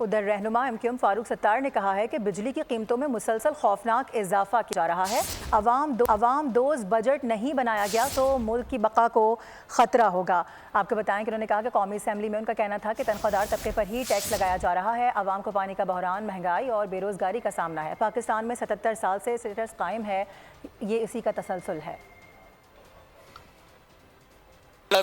ادھر رہنما M Q M Farooq Sattar نے کہا ہے کہ بجلی کی قیمتوں میں مسلسل خوفناک اضافہ کیا جا رہا ہے۔ عوام دوز بجٹ نہیں بنایا گیا تو ملک کی بقا کو خطرہ ہوگا۔ آپ کو بتائیں کہ انہوں نے کہا کہ قومی اسمبلی میں ان کا کہنا تھا کہ تنخواہ دار طبقے پر ہی ٹیکس لگایا جا رہا ہے۔ عوام کو پانی کا بحران، مہنگائی اور بے روزگاری کا سامنا ہے۔ پاکستان میں 77 سال سے اسٹیٹس قائم ہے، یہ اسی کا تسلسل ہے۔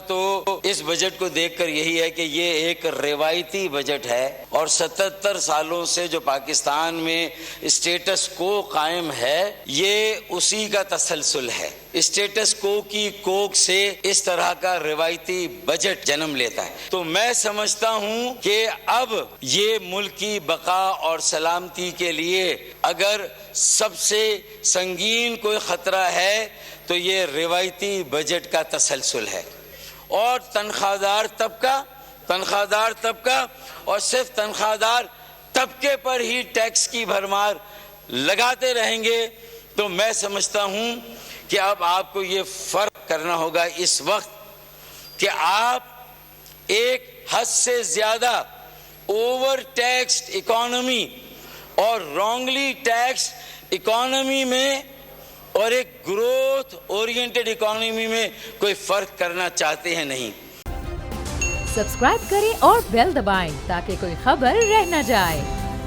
تو اس بجٹ کو دیکھ کر یہی ہے کہ یہ ایک روایتی بجٹ ہے اور 77 سالوں سے جو پاکستان میں اسٹیٹس کو قائم ہے یہ اسی کا تسلسل ہے۔ اسٹیٹس کو کی کوک سے اس طرح کا روایتی بجٹ جنم لیتا ہے۔ تو میں سمجھتا ہوں کہ اب یہ ملک کی بقا اور سلامتی کے لیے اگر سب سے سنگین کوئی خطرہ ہے تو یہ روایتی بجٹ کا تسلسل ہے۔ اور تنخواہ دار طبقہ اور صرف تنخواہ دار طبقے پر ہی ٹیکس کی بھرمار لگاتے رہیں گے تو میں سمجھتا ہوں کہ اب آپ کو یہ فرق کرنا ہوگا اس وقت کہ آپ ایک حد سے زیادہ اوور ٹیکسڈ اکانومی اور رانگلی ٹیکسڈ اکانومی میں اور ایک گروتھ اورینٹڈ اکانومی میں کوئی فرق کرنا چاہتے ہیں نہیں۔ سبسکرائب کریں اور بیل دبائیں تاکہ کوئی خبر رہ نہ جائے۔